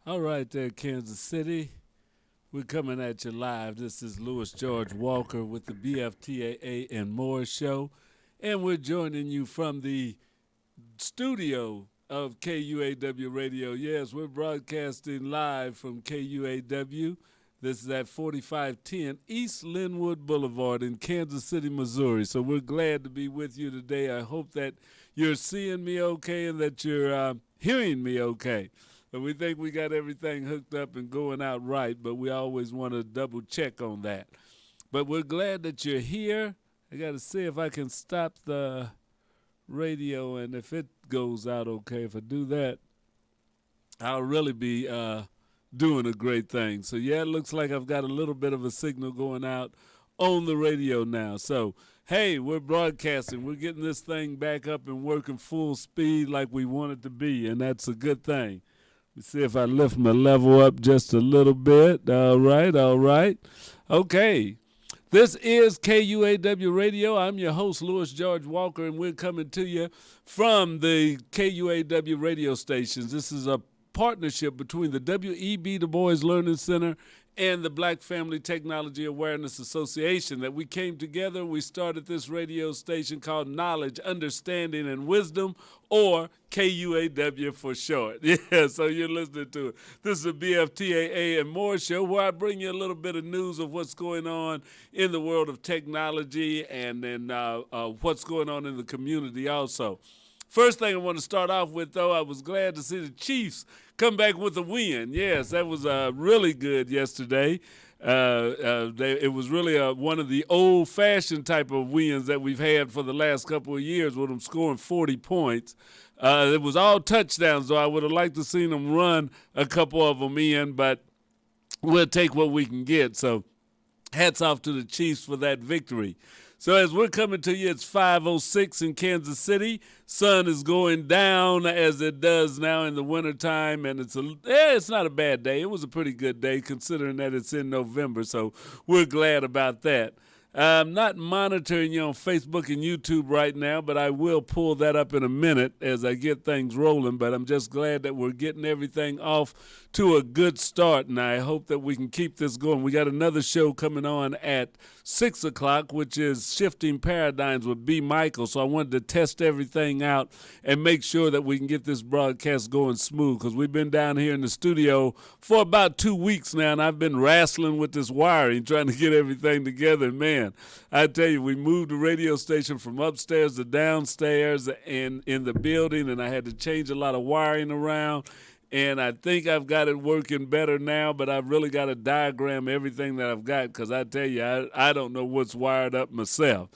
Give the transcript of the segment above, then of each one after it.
All right there, Kansas City. We're coming at you live. This is Louis George Walker with the BFTAA and More show. And we're joining you from the studio of KUAW Radio. Yes, we're broadcasting live from KUAW. This is at 4510 East Linwood Boulevard in Kansas City, Missouri. So we're glad to be with you today. I hope that you're seeing me okay and that you're hearing me okay. And we think we got everything hooked up and going out right, but we always want to double check on that. But we're glad that you're here. I got to see if I can stop the radio and if it goes out okay. If I do that, I'll really be doing a great thing. So, yeah, it looks like I've got a little bit of a signal going out on the radio now. So, hey, we're broadcasting. We're getting this thing back up and working full speed like we want it to be, and that's a good thing. Let's see if I lift my level up just a little bit. All right, all right. Okay. This is KUAW Radio. I'm your host, Louis George Walker, and we're coming to you from the KUAW radio stations. This is a partnership between the W.E.B. Du Bois Learning Center and the Black Family Technology Awareness Association that we came together. We started this radio station called Knowledge, Understanding, and Wisdom, or KUAW for short. Yeah, so you're listening to it. This is a BFTAA and More show where I bring you a little bit of news of what's going on in the world of technology and then what's going on in the community also. First thing I want to start off with, though, I was glad to see the Chiefs come back with a win. Yes, that was really good yesterday. It was really one of the old-fashioned type of wins that we've had for the last couple of years with them scoring 40 points. It was all touchdowns, though. I would have liked to see them run a couple of them in, but we'll take what we can get. So hats off to the Chiefs for that victory. So as we're coming to you, it's 5:06 in Kansas City. Sun is going down as it does now in the wintertime, and it's not a bad day. It was a pretty good day considering that it's in November, so we're glad about that. I'm not monitoring you on Facebook and YouTube right now, but I will pull that up in a minute as I get things rolling. But I'm just glad that we're getting everything off to a good start, and I hope that we can keep this going. We got another show coming on at 6 o'clock, which is Shifting Paradigms with B. Michael. So I wanted to test everything out and make sure that we can get this broadcast going smooth because we've been down here in the studio for about 2 weeks now, and I've been wrestling with this wiring, trying to get everything together. Man, I tell you, we moved the radio station from upstairs to downstairs and in the building, and I had to change a lot of wiring around. And I think I've got it working better now, but I've really got to diagram everything that I've got because I tell you, I don't know what's wired up myself.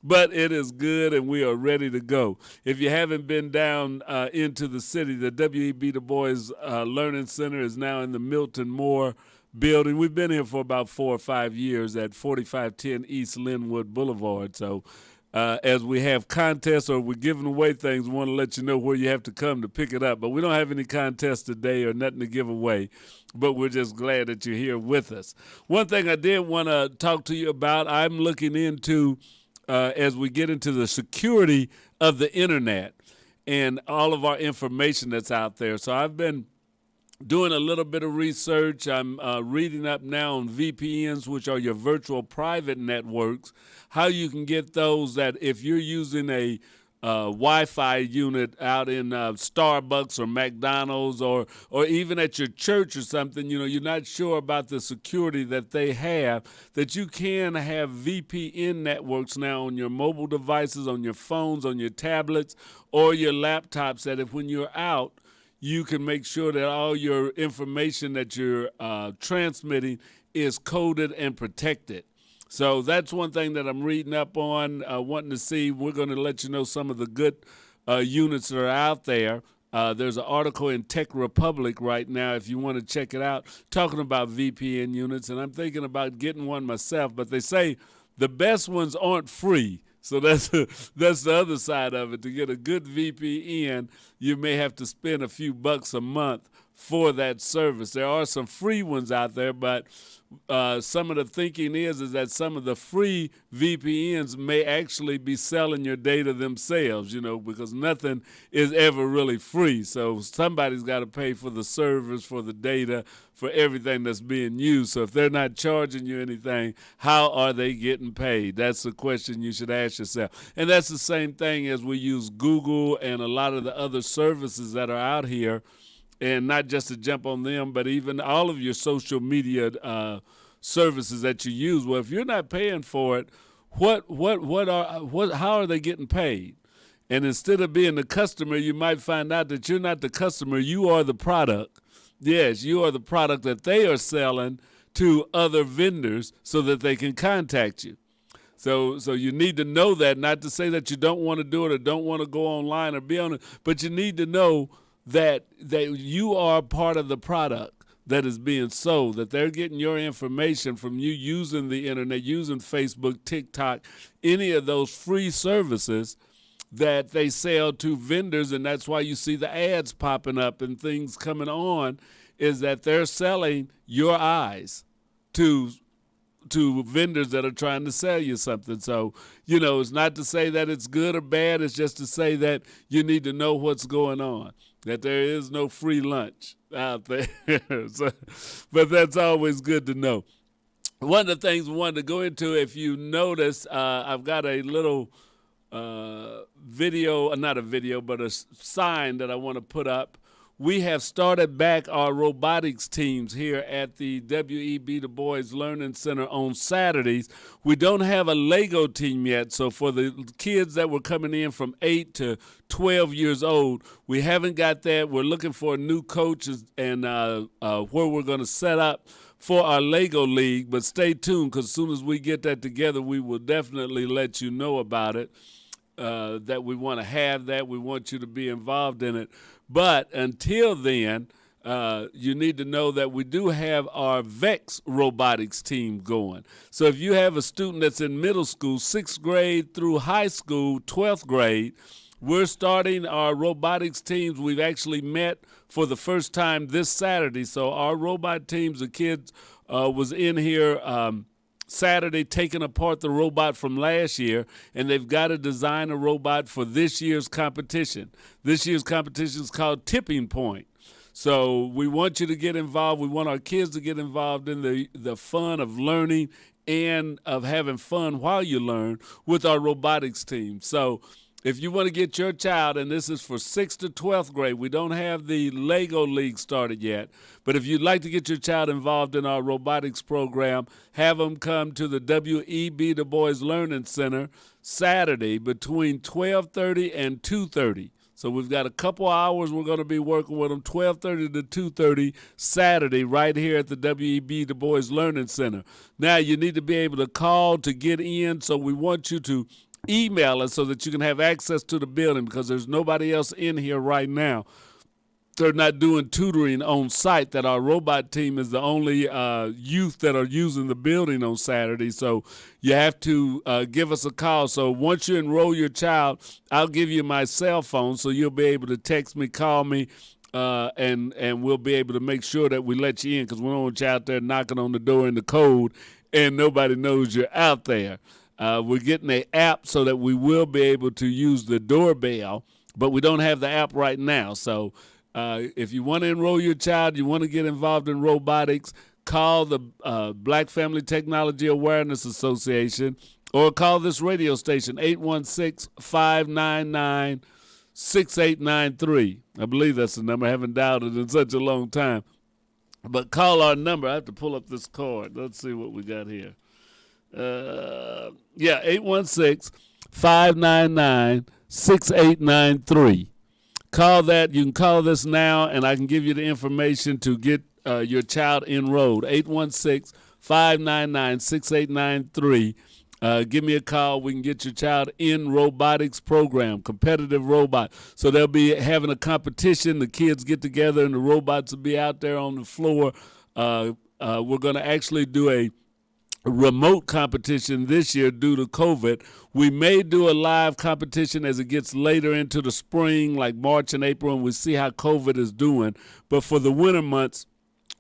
But it is good, and we are ready to go. If you haven't been down into the city, the W.E.B. Du Bois Learning Center is now in the Milton Moore building. We've been here for about 4 or 5 years at 4510 East Linwood Boulevard. So as we have contests or we're giving away things, we want to let you know where you have to come to pick it up. But we don't have any contests today or nothing to give away. But we're just glad that you're here with us. One thing I did want to talk to you about, I'm looking into as we get into the security of the internet and all of our information that's out there. So I've been doing a little bit of research. I'm reading up now on VPNs, which are your virtual private networks, how you can get those that if you're using a Wi-Fi unit out in Starbucks or McDonald's or even at your church or something, you know, you're not sure about the security that they have, that you can have VPN networks now on your mobile devices, on your phones, on your tablets, or your laptops, that if when you're out, you can make sure that all your information that you're transmitting is coded and protected. So that's one thing that I'm reading up on, wanting to see. We're going to let you know some of the good units that are out there. There's an article in Tech Republic right now, if you want to check it out, talking about VPN units. And I'm thinking about getting one myself, but they say the best ones aren't free. So that's the other side of it. To get a good VPN, you may have to spend a few bucks a month for that service. There are some free ones out there, but some of the thinking is that some of the free VPNs may actually be selling your data themselves, because nothing is ever really free. So somebody's got to pay for the servers, for the data, for everything that's being used. So if they're not charging you anything, how are they getting paid? That's the question you should ask yourself. And that's the same thing as we use Google and a lot of the other services that are out here. And not just to jump on them, but even all of your social media services that you use. Well, if you're not paying for it, how are they getting paid? And instead of being the customer, you might find out that you're not the customer, you are the product. Yes, you are the product that they are selling to other vendors so that they can contact you. So you need to know that, not to say that you don't want to do it or don't want to go online or be on it, but you need to know that you are part of the product that is being sold, that they're getting your information from you using the internet, using Facebook, TikTok, any of those free services that they sell to vendors, and that's why you see the ads popping up and things coming on, is that they're selling your eyes to vendors that are trying to sell you something. So, it's not to say that it's good or bad, it's just to say that you need to know what's going on, that there is no free lunch out there. But that's always good to know. One of the things we wanted to go into, if you notice, I've got a little video, not a video, but a sign that I want to put up. We have started back our robotics teams here at the W.E.B. Du Bois Learning Center on Saturdays. We don't have a Lego team yet, so for the kids that were coming in from 8 to 12 years old, we haven't got that. We're looking for new coaches and where we're going to set up for our Lego League, but stay tuned, because as soon as we get that together, we will definitely let you know about it, that we want to have that. We want you to be involved in it. But until then, you need to know that we do have our VEX robotics team going. So if you have a student that's in middle school, 6th grade through high school, 12th grade, we're starting our robotics teams. We've actually met for the first time this Saturday. So our robot teams, the kids was in here Saturday taking apart the robot from last year, and they've got to design a robot for this year's competition. This year's competition is called Tipping Point. So we want you to get involved. We want our kids to get involved in the fun of learning and of having fun while you learn with our robotics team. So if you want to get your child, and this is for 6th to 12th grade, we don't have the Lego League started yet, but if you'd like to get your child involved in our robotics program, have them come to the W.E.B. Du Bois Learning Center Saturday between 12:30 and 2:30. So we've got a couple hours we're going to be working with them, 12:30 to 2:30 Saturday right here at the W.E.B. Du Bois Learning Center. Now, you need to be able to call to get in, so we want you to email us so that you can have access to the building, because there's nobody else in here right now. They're not doing tutoring on site, that our robot team is the only youth that are using the building on Saturday. So you have to give us a call. So once you enroll your child, I'll give you my cell phone so you'll be able to text me, call me, and we'll be able to make sure that we let you in, because we don't want you out there knocking on the door in the cold and nobody knows you're out there. We're getting an app so that we will be able to use the doorbell, but we don't have the app right now. So if you want to enroll your child, you want to get involved in robotics, call the Black Family Technology Awareness Association, or call this radio station, 816-599-6893. I believe that's the number. I haven't dialed it in such a long time. But call our number. I have to pull up this card. Let's see what we got here. 816-599-6893. Call that. You can call this now, and I can give you the information to get your child enrolled. 816-599-6893. Give me a call. We can get your child in robotics program, competitive robot. So they'll be having a competition. The kids get together, and the robots will be out there on the floor. We're going to actually do a remote competition this year due to COVID. We may do a live competition as it gets later into the spring, like March and April, and we see how COVID is doing. But for the winter months,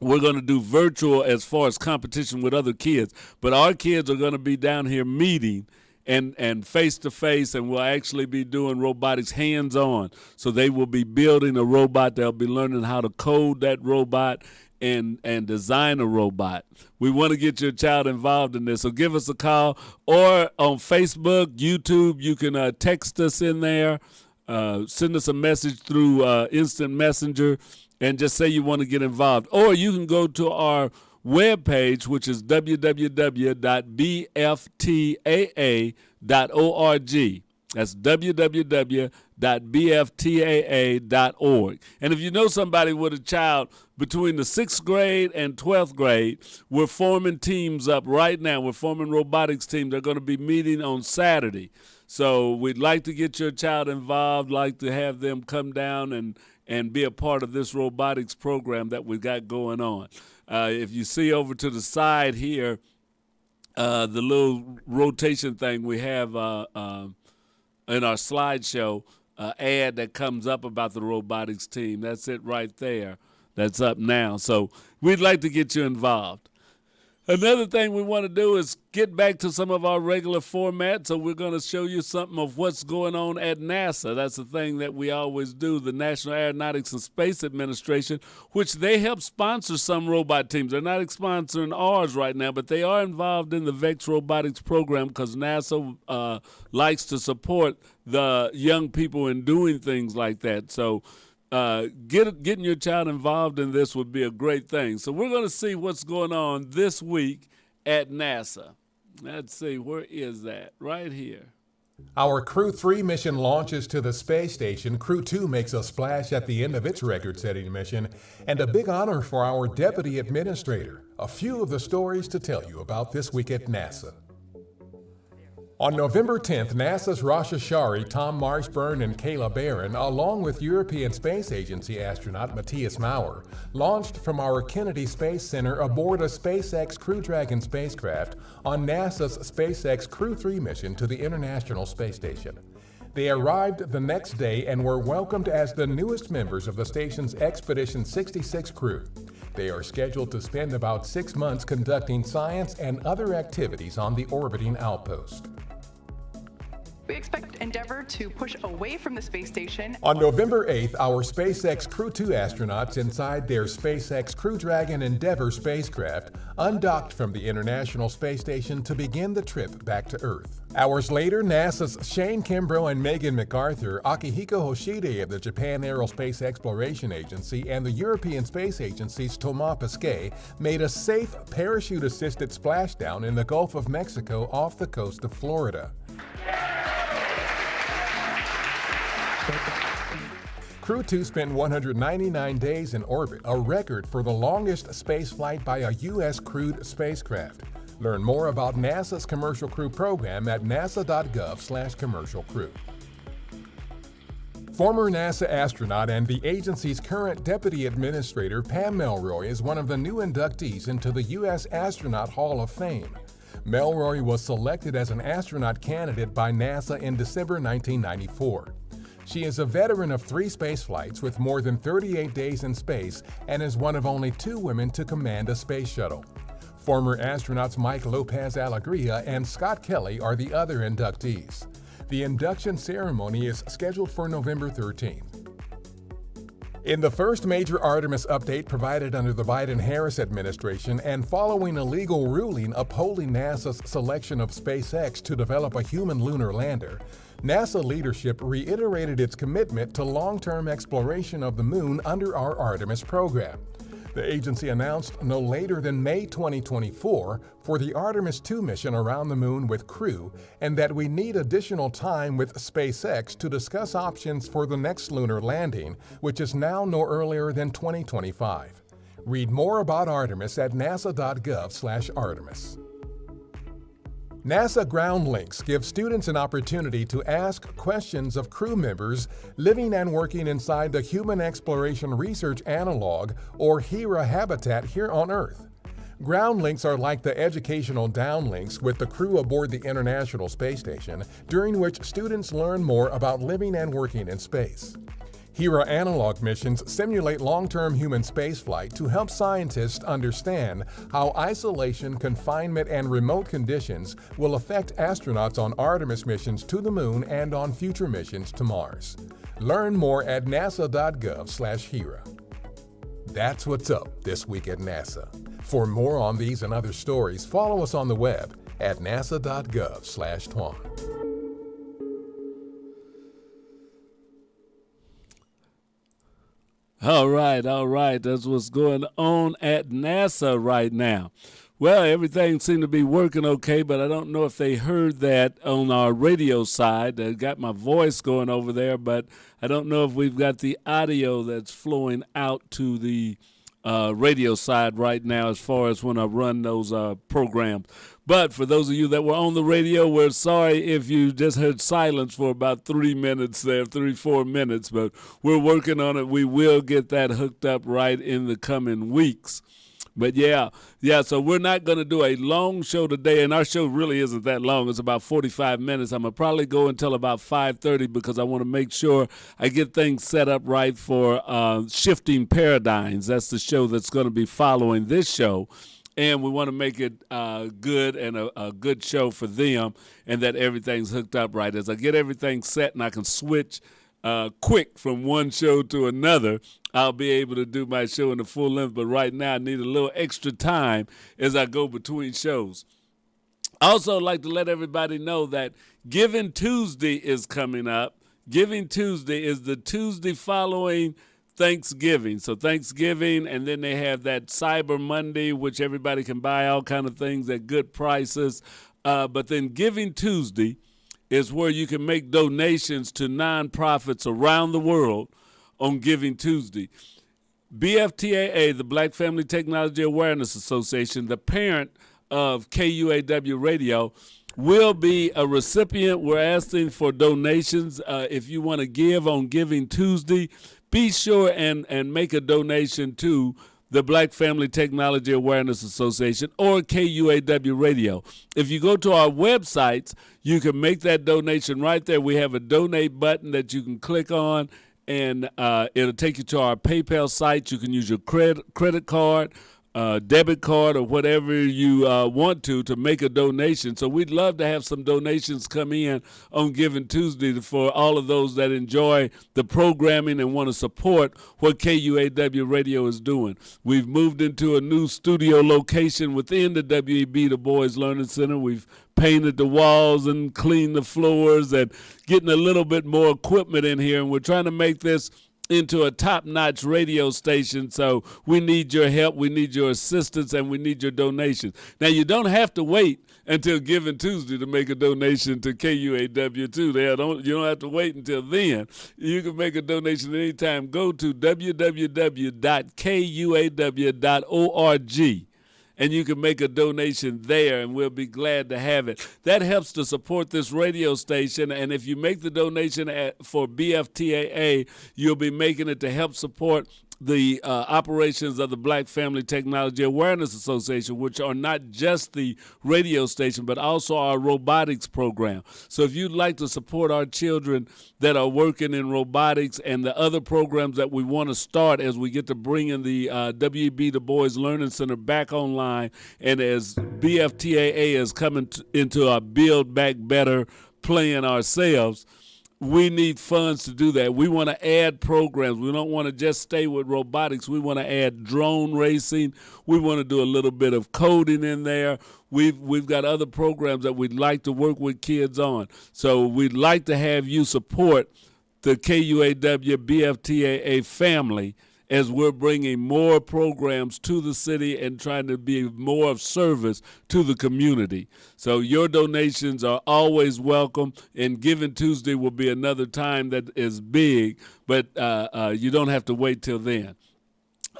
we're going to do virtual as far as competition with other kids. But our kids are going to be down here meeting and face-to-face, and we'll actually be doing robotics hands-on. So they will be building a robot. They'll be learning how to code that robot and design a robot. We want to get your child involved in this. So give us a call, or on Facebook, YouTube, you can text us in there, send us a message through Instant Messenger, and just say you want to get involved. Or you can go to our webpage, which is www.bftaa.org. That's www.bftaa.org. And if you know somebody with a child between the 6th grade and 12th grade, we're forming teams up right now. We're forming robotics teams. They're going to be meeting on Saturday. So we'd like to get your child involved, like to have them come down and be a part of this robotics program that we got going on. If you see over to the side here, the little rotation thing we have in our slideshow, ad that comes up about the robotics team. That's it right there. That's up now. So we'd like to get you involved. Another thing we want to do is get back to some of our regular formats. So we're going to show you something of what's going on at NASA. That's the thing that we always do, the National Aeronautics and Space Administration, which they help sponsor some robot teams. They're not sponsoring ours right now, but they are involved in the VEX robotics program because NASA likes to support the young people in doing things like that. So getting your child involved in this would be a great thing. So we're going to see what's going on this week at NASA. Let's see, where is that? Right here. Our Crew 3 mission launches to the space station. Crew 2 makes a splash at the end of its record-setting mission, and a big honor for our Deputy Administrator. A few of the stories to tell you about this week at NASA. On November 10th, NASA's Rasha Shari, Tom Marshburn, and Kayla Barron, along with European Space Agency astronaut Matthias Maurer, launched from our Kennedy Space Center aboard a SpaceX Crew Dragon spacecraft on NASA's SpaceX Crew 3 mission to the International Space Station. They arrived the next day and were welcomed as the newest members of the station's Expedition 66 crew. They are scheduled to spend about 6 months conducting science and other activities on the orbiting outpost. We expect Endeavour to push away from the space station. On November 8th, our SpaceX Crew 2 astronauts inside their SpaceX Crew Dragon Endeavour spacecraft undocked from the International Space Station to begin the trip back to Earth. Hours later, NASA's Shane Kimbrough and Megan MacArthur, Akihiko Hoshide of the Japan Aerospace Exploration Agency, and the European Space Agency's Thomas Pesquet made a safe parachute-assisted splashdown in the Gulf of Mexico off the coast of Florida. Crew 2 spent 199 days in orbit, a record for the longest space flight by a U.S. crewed spacecraft. Learn more about NASA's Commercial Crew program at nasa.gov/commercialcrew. Former NASA astronaut and the agency's current deputy administrator, Pam Melroy, is one of the new inductees into the U.S. Astronaut Hall of Fame. Melroy was selected as an astronaut candidate by NASA in December 1994. She is a veteran of 3 space flights with more than 38 days in space and is one of only 2 women to command a space shuttle. Former astronauts Mike Lopez Alegria and Scott Kelly are the other inductees. The induction ceremony is scheduled for November 13th. In the first major Artemis update provided under the Biden-Harris administration and following a legal ruling upholding NASA's selection of SpaceX to develop a human lunar lander, NASA leadership reiterated its commitment to long-term exploration of the moon under our Artemis program. The agency announced no later than May 2024 for the Artemis II mission around the moon with Crew, and that we need additional time with SpaceX to discuss options for the next lunar landing, which is now no earlier than 2025. Read more about Artemis at nasa.gov/Artemis. NASA Ground Links gives students an opportunity to ask questions of crew members living and working inside the Human Exploration Research Analog, or HERA, habitat here on Earth. Ground links are like the educational downlinks with the crew aboard the International Space Station, during which students learn more about living and working in space. HERA analog missions simulate long-term human spaceflight to help scientists understand how isolation, confinement, and remote conditions will affect astronauts on Artemis missions to the Moon and on future missions to Mars. Learn more at nasa.gov/HERA. That's what's up this week at NASA. For more on these and other stories, follow us on the web at nasa.gov/TWAN. All right. That's what's going on at NASA right now. Well, everything seemed to be working okay, but I don't know if they heard that on our radio side. I got my voice going over there, but I don't know if we've got the audio that's flowing out to the radio side right now as far as when I run those programs. But for those of you that were on the radio, we're sorry if you just heard silence for about 3 minutes there, 3-4 minutes, but we're working on it. We will get that hooked up right in the coming weeks. But yeah, so we're not going to do a long show today, and our show really isn't that long. It's about 45 minutes. I'm going to probably go until about 5:30 because I want to make sure I get things set up right for Shifting Paradigms. That's the show that's going to be following this show. And we want to make it good and a good show for them, and that everything's hooked up right. As I get everything set and I can switch quick from one show to another, I'll be able to do my show in the full length. But right now I need a little extra time as I go between shows. I also like to let everybody know that Giving Tuesday is coming up. Giving Tuesday is the Tuesday following Thanksgiving. So Thanksgiving, and then they have that Cyber Monday, which everybody can buy all kind of things at good prices. But then Giving Tuesday is where you can make donations to nonprofits around the world on Giving Tuesday. BFTAA, the Black Family Technology Awareness Association, the parent of KUAW Radio, will be a recipient. We're asking for donations. If you want to give on Giving Tuesday, be sure and make a donation to the Black Family Technology Awareness Association or KUAW Radio. If you go to our websites, you can make that donation right there. We have a donate button that you can click on, and it'll take you to our PayPal site. You can use your credit card, debit card, or whatever you want to make a donation. So we'd love to have some donations come in on Giving Tuesday for all of those that enjoy the programming and want to support what KUAW Radio is doing. We've moved into a new studio location within the WEB Du Bois Learning Center. We've painted the walls and cleaned the floors and getting a little bit more equipment in here, and we're trying to make this into a top-notch radio station. So we need your help, we need your assistance, and we need your donations. Now, you don't have to wait until Giving Tuesday to make a donation to KUAW2. You don't have to wait until then. You can make a donation anytime. Go to www.kuaw.org. and you can make a donation there, and we'll be glad to have it. That helps to support this radio station, and if you make the donation for BFTAA, you'll be making it to help support the operations of the Black Family Technology Awareness Association, which are not just the radio station, but also our robotics program. So if you'd like to support our children that are working in robotics and the other programs that we want to start as we get to bring in the WEB Du Bois Learning Center back online, and as BFTAA is coming into our Build Back Better plan ourselves, we need funds to do that. We want to add programs. We don't want to just stay with robotics. We want to add drone racing. We want to do a little bit of coding in there. We've got other programs that we'd like to work with kids on. So we'd like to have you support the KUAW BFTAA family as we're bringing more programs to the city and trying to be more of service to the community. So your donations are always welcome, and Giving Tuesday will be another time that is big, but you don't have to wait till then.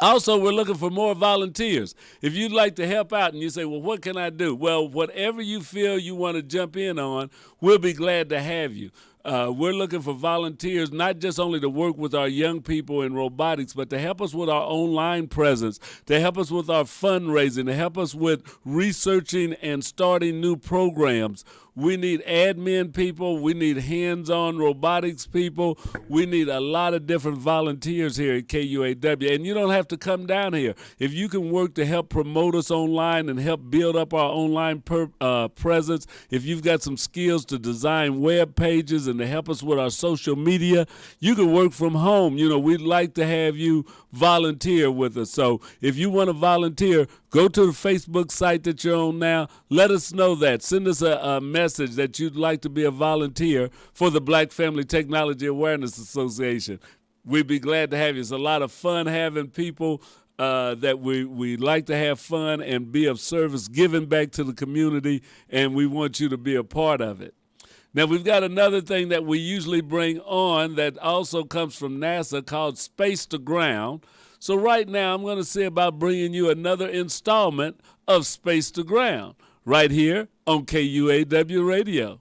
Also, we're looking for more volunteers. If you'd like to help out and you say, well, what can I do? Well, whatever you feel you want to jump in on, we'll be glad to have you. We're looking for volunteers, not just only to work with our young people in robotics, but to help us with our online presence, to help us with our fundraising, to help us with researching and starting new programs. We need admin people. We need hands-on robotics people. We need a lot of different volunteers here at KUAW. And you don't have to come down here. If you can work to help promote us online and help build up our online presence, if you've got some skills to design web pages and to help us with our social media, you can work from home. You know, we'd like to have you volunteer with us. So if you want to volunteer, go to the Facebook site that you're on now. Let us know that. Send us a message that you'd like to be a volunteer for the Black Family Technology Awareness Association. We'd be glad to have you. It's a lot of fun having people that we like to have fun and be of service, giving back to the community, and we want you to be a part of it. Now, we've got another thing that we usually bring on that also comes from NASA called Space to Ground. So right now, I'm going to see about bringing you another installment of Space to Ground right here on KUAW Radio.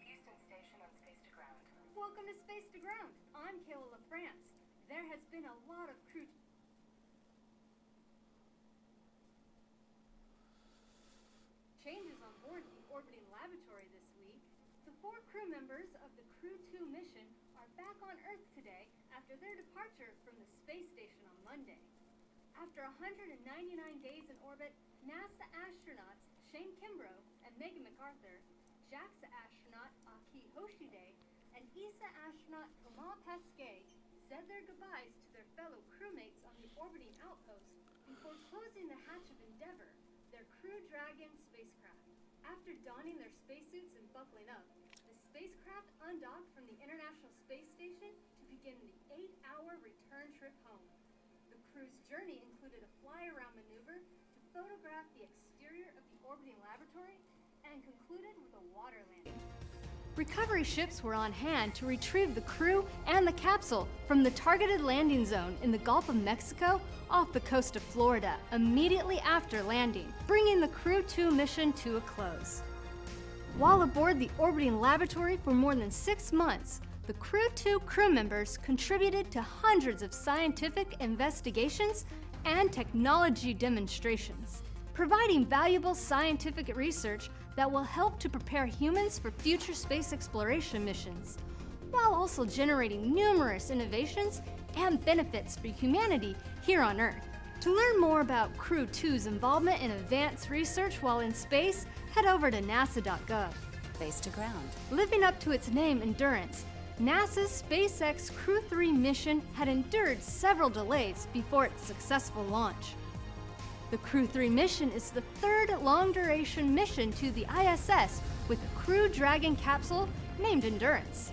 Houston Station on Space to Ground. Welcome to Space to Ground. I'm KUAW France. There has been a lot of crew changes on board the orbiting laboratory this week. The 4 crew members of the Crew 2 mission are back on Earth today after their departure from the space station on Monday. After 199 days in orbit, NASA astronauts Shane Kimbrough and Megan McArthur, JAXA astronaut Aki Hoshide, and ESA astronaut Kamal Pasquet said their goodbyes to their fellow crewmates on the orbiting outpost before closing the hatch of Endeavour, their Crew Dragon spacecraft. After donning their spacesuits and buckling up, the spacecraft undocked from the International Space Station to begin the 8-hour return trip home. The crew's journey included a fly-around maneuver to photograph the exterior of the orbiting laboratory and concluded with a water landing. Recovery ships were on hand to retrieve the crew and the capsule from the targeted landing zone in the Gulf of Mexico off the coast of Florida immediately after landing, bringing the Crew 2 mission to a close. While aboard the orbiting laboratory for more than 6 months, the Crew 2 crew members contributed to hundreds of scientific investigations and technology demonstrations, providing valuable scientific research that will help to prepare humans for future space exploration missions, while also generating numerous innovations and benefits for humanity here on Earth. To learn more about Crew 2's involvement in advanced research while in space, head over to nasa.gov. Space to Ground. Living up to its name, Endurance, NASA's SpaceX Crew 3 mission had endured several delays before its successful launch. The Crew 3 mission is the 3rd long-duration mission to the ISS with a Crew Dragon capsule named Endurance.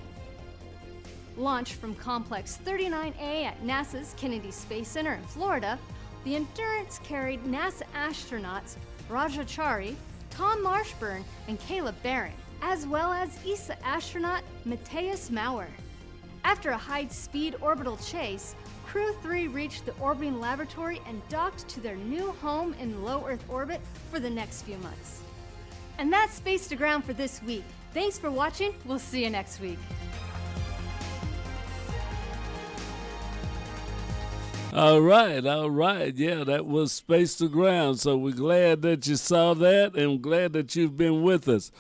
Launched from Complex 39A at NASA's Kennedy Space Center in Florida, the Endurance carried NASA astronauts Raja Chari, Tom Marshburn, and Caleb Barron, as well as ESA astronaut Matthias Maurer. After a high-speed orbital chase, Crew 3 reached the orbiting laboratory and docked to their new home in low Earth orbit for the next few months. And that's Space to Ground for this week. Thanks for watching. We'll see you next week. All right. Yeah, that was Space to Ground. So we're glad that you saw that and glad that you've been with us.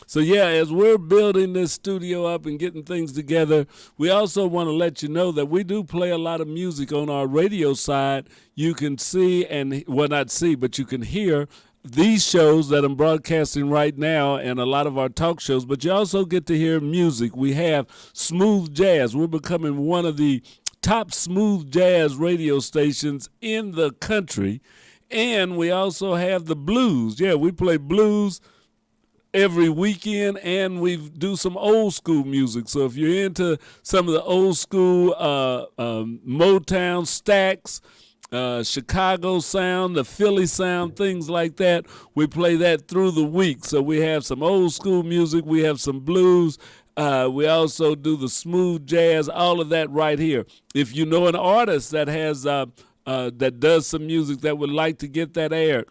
So yeah, as we're building this studio up and getting things together, we also want to let you know that we do play a lot of music on our radio side. You can see and, well, not see, but you can hear these shows that I'm broadcasting right now and a lot of our talk shows, but you also get to hear music. We have smooth jazz. We're becoming one of the top smooth jazz radio stations in the country. And we also have the blues. Yeah, we play blues every weekend, and we do some old school music. So if you're into some of the old school Motown, Stax, Chicago sound, the Philly sound, things like that, we play that through the week. So we have some old school music, we have some blues, we also do the smooth jazz, all of that right here. If you know an artist that has that does some music that would like to get that aired,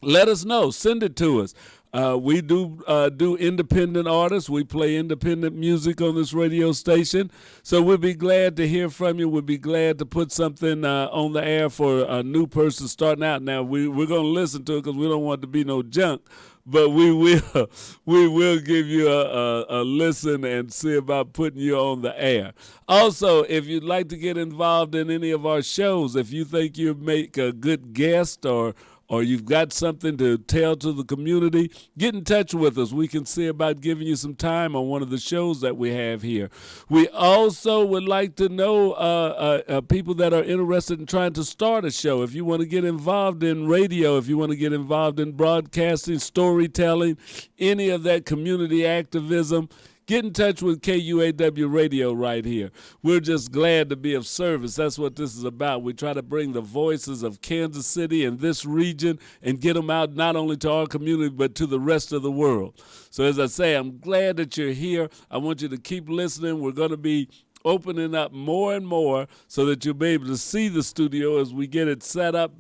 let us know. Send it to us. We do independent artists. We play independent music on this radio station. So we'll be glad to hear from you. We'll be glad to put something on the air for a new person starting out. Now, we're going to listen to it because we don't want it to be no junk. But we will give you a listen and see about putting you on the air. Also, if you'd like to get involved in any of our shows, if you think you make a good guest or you've got something to tell to the community, get in touch with us. We can see about giving you some time on one of the shows that we have here. We also would like to know people that are interested in trying to start a show. If you want to get involved in radio, if you want to get involved in broadcasting, storytelling, any of that community activism, get in touch with KUAW Radio right here. We're just glad to be of service. That's what this is about. We try to bring the voices of Kansas City and this region and get them out not only to our community but to the rest of the world. So as I say, I'm glad that you're here. I want you to keep listening. We're going to be opening up more and more so that you'll be able to see the studio as we get it set up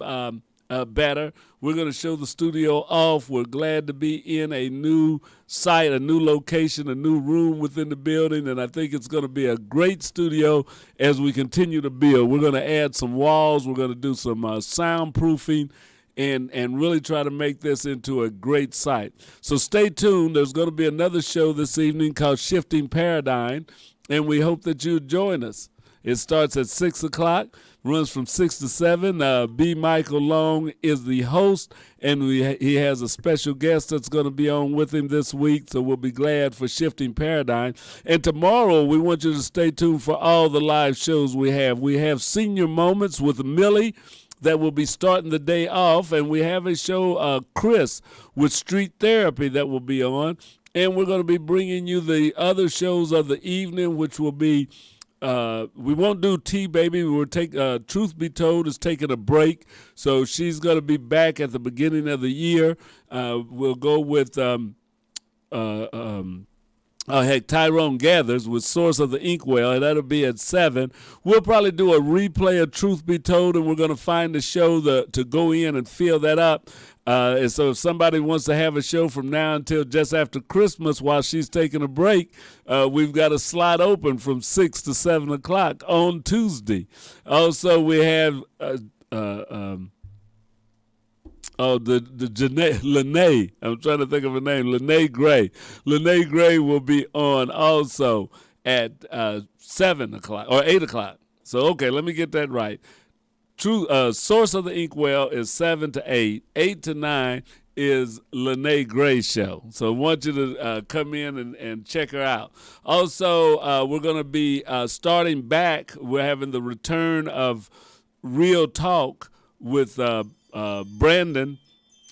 better. We're going to show the studio off. We're glad to be in a new site, a new location, a new room within the building, and I think it's going to be a great studio as we continue to build. We're going to add some walls. We're going to do some soundproofing and really try to make this into a great site. So stay tuned. There's going to be another show this evening called Shifting Paradigm, and we hope that you join us. It starts at 6 o'clock, runs from 6 to 7. B. Michael Long is the host, and he has a special guest that's going to be on with him this week, so we'll be glad for Shifting Paradigm. And tomorrow, we want you to stay tuned for all the live shows we have. We have Senior Moments with Millie that will be starting the day off, and we have a show, Chris, with Street Therapy that will be on. And we're going to be bringing you the other shows of the evening, which will be we won't do T-Baby. We'll take Truth Be Told is taking a break, so she's going to be back at the beginning of the year. We'll go with Tyrone Gathers with Source of the Inkwell, and that'll be at 7. We'll probably do a replay of Truth Be Told, and we're going to find the show to go in and fill that up. And so if somebody wants to have a show from now until just after Christmas while she's taking a break, we've got a slot open from 6 to 7 o'clock on Tuesday. Also, we have the Lene. I'm trying to think of her name. Lene Gray. Lene Gray will be on also at 7 o'clock or 8 o'clock. So, okay, let me get that right. Source of the Inkwell is 7 to 8. 8 to 9 is Lene Gray's show. So I want you to come in and check her out. Also, we're going to be starting back. We're having the return of Real Talk with Brandon.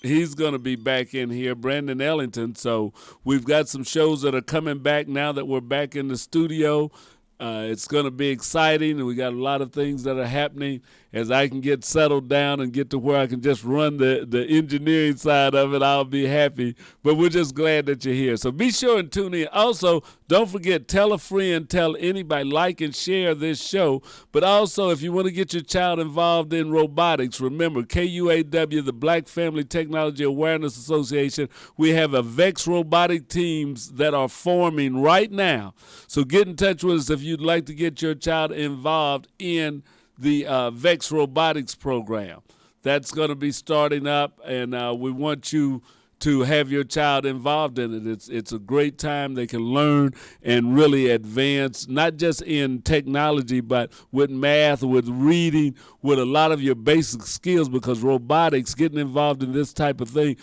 He's going to be back in here, Brandon Ellington. So we've got some shows that are coming back now that we're back in the studio. It's going to be exciting, and we got a lot of things that are happening as I can get settled down and get to where I can just run the engineering side of it. I'll be happy, but we're just glad that you're here. So be sure and tune in. Also, don't forget, tell a friend, tell anybody, like and share this show. But also, if you want to get your child involved in robotics, remember, KUAW, the Black Family Technology Awareness Association, we have a VEX robotic teams that are forming right now. So get in touch with us if you'd like to get your child involved in the VEX robotics program. That's going to be starting up, and we want you to have your child involved in it. It's a great time. They can learn and really advance, not just in technology, but with math, with reading, with a lot of your basic skills, because robotics, getting involved in this type of thing,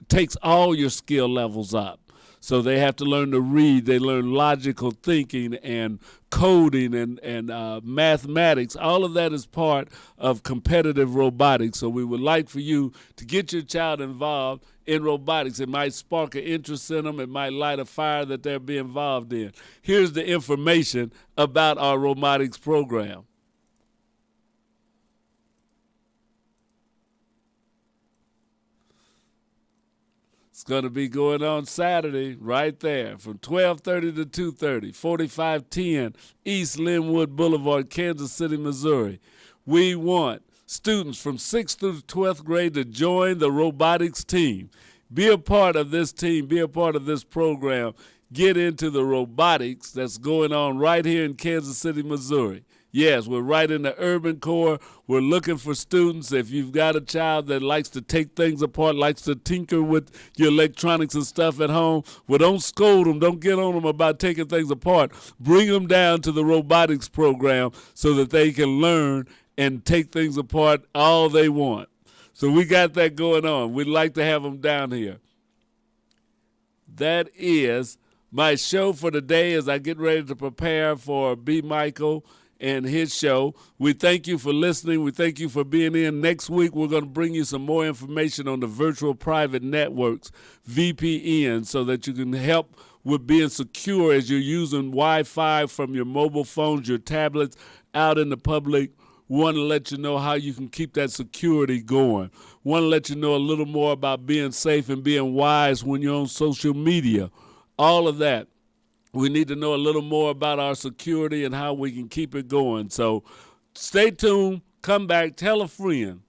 takes all your skill levels up. So they have to learn to read. They learn logical thinking and coding and mathematics. All of that is part of competitive robotics. So we would like for you to get your child involved in robotics. It might spark an interest in them. It might light a fire that they'll be involved in. Here's the information about our robotics program. It's going to be going on Saturday right there from 12:30 to 2:30, 4510 East Linwood Boulevard, Kansas City, Missouri. We want students from 6th through 12th grade to join the robotics team. Be a part of this team. Be a part of this program. Get into the robotics that's going on right here in Kansas City, Missouri. Yes, we're right in the urban core. We're looking for students. If you've got a child that likes to take things apart, likes to tinker with your electronics and stuff at home, well, don't scold them. Don't get on them about taking things apart. Bring them down to the robotics program so that they can learn and take things apart all they want. So we got that going on. We'd like to have them down here. That is my show for today as I get ready to prepare for B. Michael and his show. We thank you for listening. We thank you for being in. Next week, we're going to bring you some more information on the virtual private networks, VPN, so that you can help with being secure as you're using Wi-Fi from your mobile phones, your tablets, out in the public. Want to let you know how you can keep that security going. Want to let you know a little more about being safe and being wise when you're on social media. All of that. We need to know a little more about our security and how we can keep it going. So stay tuned. Come back. Tell a friend.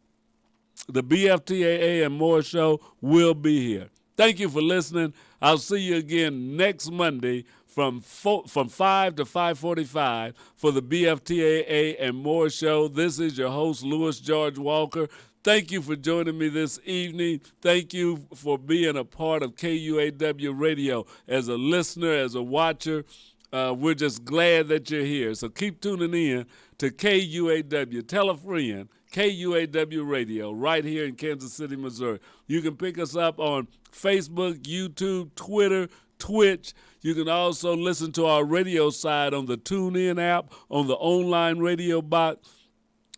The BFTAA and More Show will be here. Thank you for listening. I'll see you again next Monday from 5 to 5:45 for the BFTAA and More Show. This is your host, Louis George Walker. Thank you for joining me this evening. Thank you for being a part of KUAW Radio as a listener, as a watcher. We're just glad that you're here. So keep tuning in to KUAW. Tell a friend, KUAW Radio, right here in Kansas City, Missouri. You can pick us up on Facebook, YouTube, Twitter, Twitch. You can also listen to our radio side on the TuneIn app, on the online radio box,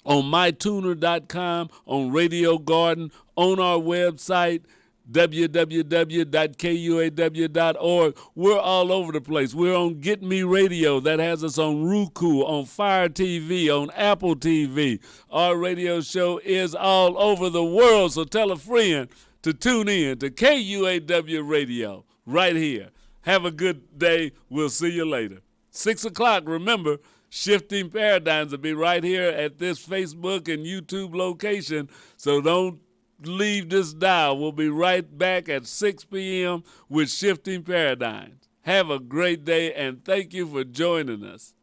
on mytuner.com, on Radio Garden, on our website, www.kuaw.org. We're all over the place. We're on Get Me Radio. That has us on Roku, on Fire TV, on Apple TV. Our radio show is all over the world, so tell a friend to tune in to KUAW Radio right here. Have a good day. We'll see you later. 6 o'clock, remember, Shifting Paradigms will be right here at this Facebook and YouTube location, so don't leave this dial. We'll be right back at 6 p.m. with Shifting Paradigms. Have a great day, and thank you for joining us.